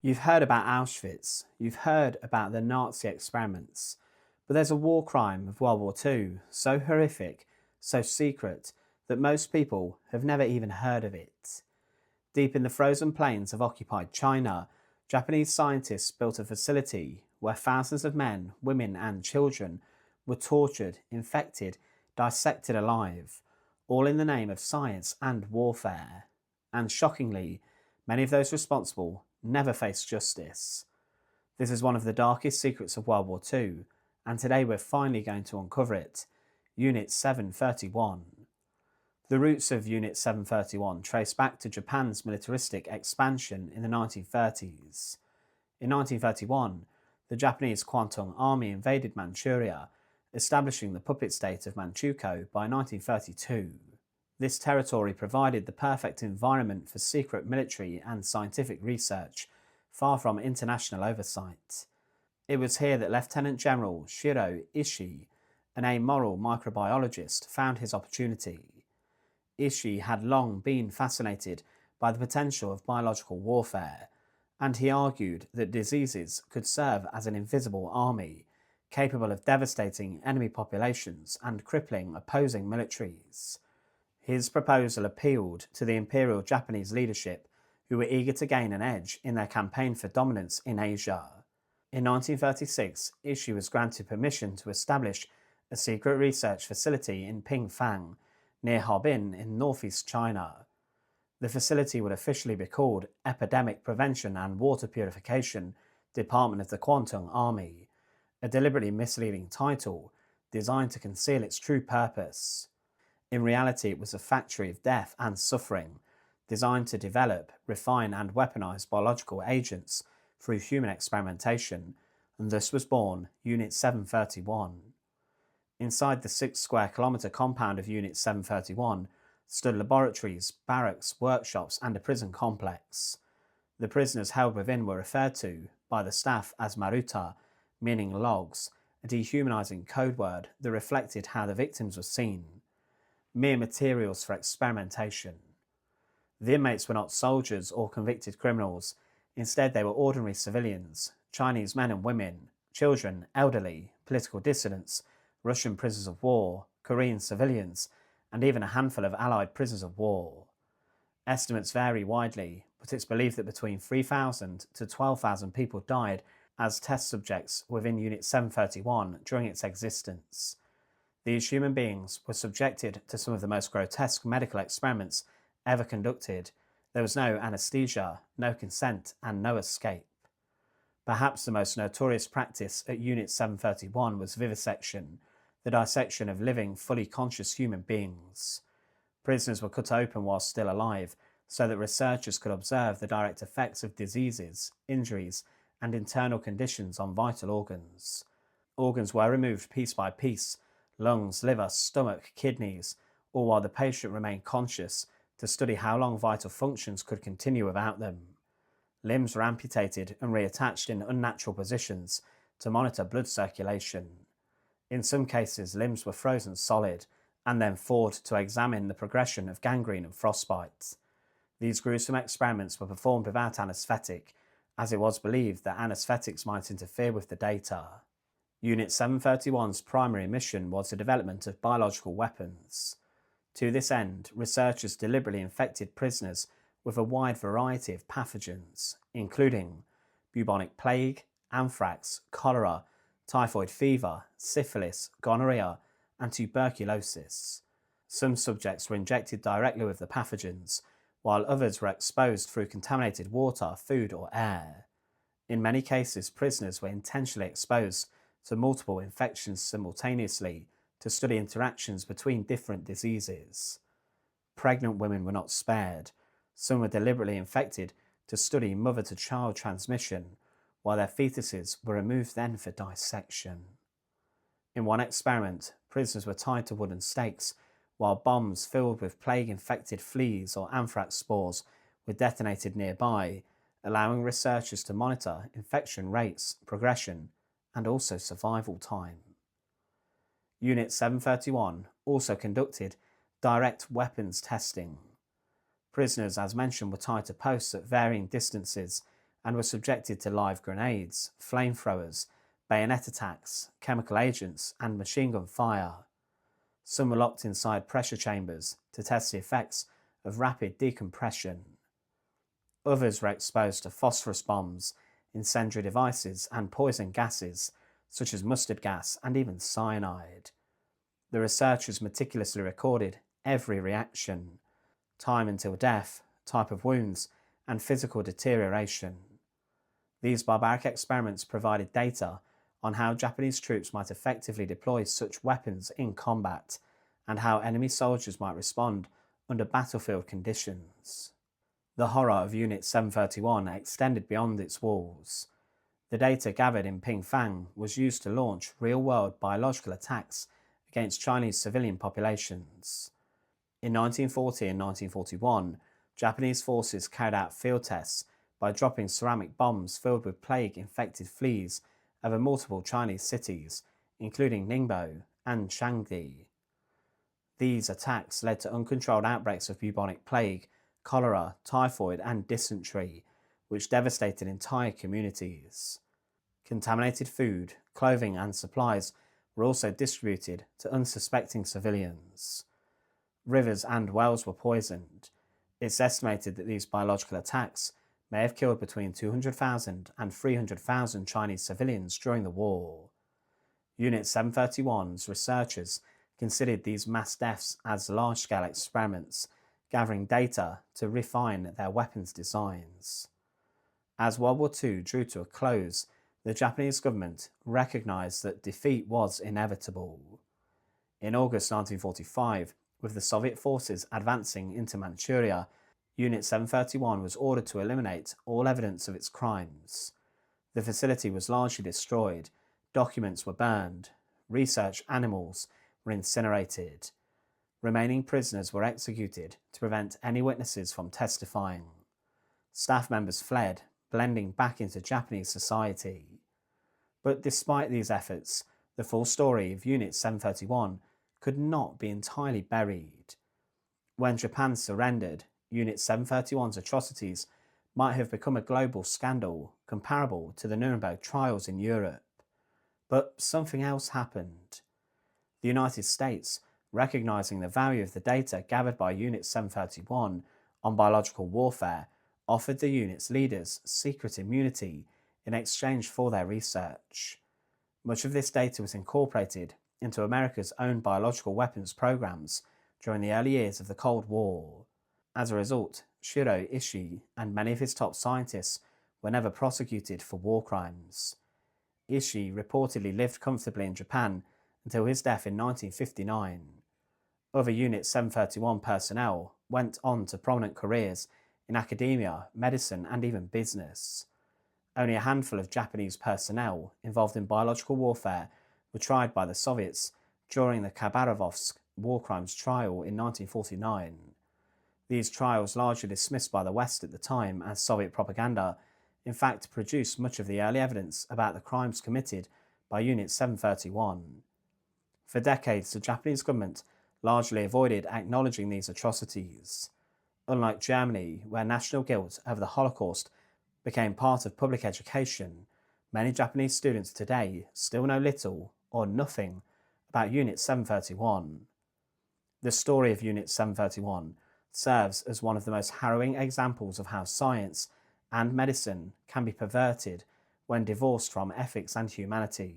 You've heard about Auschwitz, you've heard about the Nazi experiments, but there's a war crime of World War II so horrific, so secret, that most people have never even heard of it. Deep in the frozen plains of occupied China, Japanese scientists built a facility where thousands of men, women, and children were tortured, infected, dissected alive, all in the name of science and warfare. And shockingly, many of those responsible never faced justice. This is one of the darkest secrets of World War II, and today we're finally going to uncover it. Unit 731. The roots of Unit 731 trace back to Japan's militaristic expansion in the 1930s. In 1931, the Japanese Kwantung Army invaded Manchuria, establishing the puppet state of Manchukuo by 1932. This territory provided the perfect environment for secret military and scientific research, far from international oversight. It was here that Lieutenant General Shiro Ishii, an amoral microbiologist, found his opportunity. Ishii had long been fascinated by the potential of biological warfare, and he argued that diseases could serve as an invisible army, capable of devastating enemy populations and crippling opposing militaries. His proposal appealed to the Imperial Japanese leadership, who were eager to gain an edge in their campaign for dominance in Asia. In 1936, Ishii was granted permission to establish a secret research facility in Pingfang, near Harbin in northeast China. The facility would officially be called Epidemic Prevention and Water Purification Department of the Kwantung Army, a deliberately misleading title designed to conceal its true purpose. In reality, it was a factory of death and suffering, designed to develop, refine, and weaponize biological agents through human experimentation, and thus was born Unit 731. Inside the 6 square kilometre compound of Unit 731 stood laboratories, barracks, workshops, and a prison complex. The prisoners held within were referred to by the staff as maruta, meaning logs, a dehumanizing code word that reflected how the victims were seen. Mere materials for experimentation. The inmates were not soldiers or convicted criminals. Instead, they were ordinary civilians, Chinese men and women, children, elderly, political dissidents, Russian prisoners of war, Korean civilians, and even a handful of Allied prisoners of war. Estimates vary widely, but it's believed that between 3,000 to 12,000 people died as test subjects within Unit 731 during its existence. These human beings were subjected to some of the most grotesque medical experiments ever conducted. There was no anesthesia, no consent, and no escape. Perhaps the most notorious practice at Unit 731 was vivisection, the dissection of living, fully conscious human beings. Prisoners were cut open while still alive, so that researchers could observe the direct effects of diseases, injuries, and internal conditions on vital organs. Organs were removed piece by piece: lungs, liver, stomach, kidneys, all while the patient remained conscious, to study how long vital functions could continue without them. Limbs were amputated and reattached in unnatural positions to monitor blood circulation. In some cases, limbs were frozen solid and then thawed to examine the progression of gangrene and frostbite. These gruesome experiments were performed without anaesthetic, as it was believed that anaesthetics might interfere with the data. Unit 731's primary mission was the development of biological weapons. To this end, researchers deliberately infected prisoners with a wide variety of pathogens, including bubonic plague, anthrax, cholera, typhoid fever, syphilis, gonorrhea, and tuberculosis. Some subjects were injected directly with the pathogens, while others were exposed through contaminated water, food, or air. In many cases, prisoners were intentionally exposed to multiple infections simultaneously to study interactions between different diseases. Pregnant women were not spared. Some were deliberately infected to study mother-to-child transmission, while their fetuses were removed then for dissection. In one experiment, prisoners were tied to wooden stakes, while bombs filled with plague-infected fleas or anthrax spores were detonated nearby, allowing researchers to monitor infection rates, progression, and also survival time. Unit 731 also conducted direct weapons testing. Prisoners, as mentioned, were tied to posts at varying distances and were subjected to live grenades, flamethrowers, bayonet attacks, chemical agents, and machine gun fire. Some were locked inside pressure chambers to test the effects of rapid decompression. Others were exposed to phosphorus bombs, incendiary devices, and poison gases, such as mustard gas and even cyanide. The researchers meticulously recorded every reaction, time until death, type of wounds, and physical deterioration. These barbaric experiments provided data on how Japanese troops might effectively deploy such weapons in combat, and how enemy soldiers might respond under battlefield conditions. The horror of Unit 731 extended beyond its walls. The data gathered in Pingfang was used to launch real-world biological attacks against Chinese civilian populations. In 1940 and 1941, Japanese forces carried out field tests by dropping ceramic bombs filled with plague-infected fleas over multiple Chinese cities, including Ningbo and Shangdi. These attacks led to uncontrolled outbreaks of bubonic plague, cholera, typhoid, and dysentery, which devastated entire communities. Contaminated food, clothing, and supplies were also distributed to unsuspecting civilians. Rivers and wells were poisoned. It's estimated that these biological attacks may have killed between 200,000 and 300,000 Chinese civilians during the war. Unit 731's researchers considered these mass deaths as large-scale experiments, gathering data to refine their weapons designs. As World War II drew to a close, the Japanese government recognized that defeat was inevitable. In August 1945, with the Soviet forces advancing into Manchuria, Unit 731 was ordered to eliminate all evidence of its crimes. The facility was largely destroyed, documents were burned, research animals were incinerated. Remaining prisoners were executed to prevent any witnesses from testifying. Staff members fled, blending back into Japanese society. But despite these efforts, the full story of Unit 731 could not be entirely buried. When Japan surrendered, Unit 731's atrocities might have become a global scandal comparable to the Nuremberg trials in Europe. But something else happened. The United States, recognizing the value of the data gathered by Unit 731 on biological warfare, offered the unit's leaders secret immunity in exchange for their research. Much of this data was incorporated into America's own biological weapons programs during the early years of the Cold War. As a result, Shiro Ishii and many of his top scientists were never prosecuted for war crimes. Ishii reportedly lived comfortably in Japan until his death in 1959. Other Unit 731 personnel went on to prominent careers in academia, medicine, and even business. Only a handful of Japanese personnel involved in biological warfare were tried by the Soviets during the Khabarovsk war crimes trial in 1949. These trials, largely dismissed by the West at the time as Soviet propaganda, in fact produced much of the early evidence about the crimes committed by Unit 731. For decades, the Japanese government largely avoided acknowledging these atrocities. Unlike Germany, where national guilt over the Holocaust became part of public education, many Japanese students today still know little or nothing about Unit 731. The story of Unit 731 serves as one of the most harrowing examples of how science and medicine can be perverted when divorced from ethics and humanity.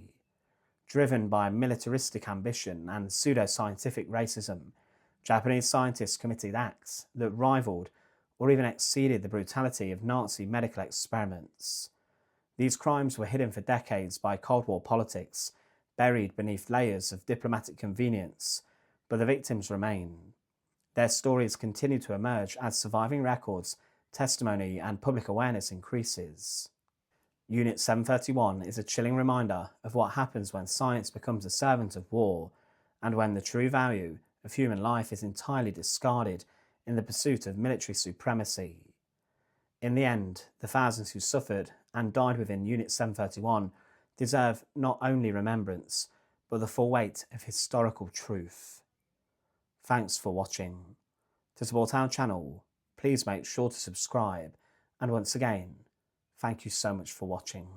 Driven by militaristic ambition and pseudoscientific racism, Japanese scientists committed acts that rivaled or even exceeded the brutality of Nazi medical experiments. These crimes were hidden for decades by Cold War politics, buried beneath layers of diplomatic convenience, but the victims remain. Their stories continue to emerge as surviving records, testimony, and public awareness increases. Unit 731 is a chilling reminder of what happens when science becomes a servant of war, and when the true value of human life is entirely discarded in the pursuit of military supremacy. In the end, the thousands who suffered and died within Unit 731 deserve not only remembrance, but the full weight of historical truth. Thanks for watching. To support our channel, please make sure to subscribe, and once again, Thank you so much for watching.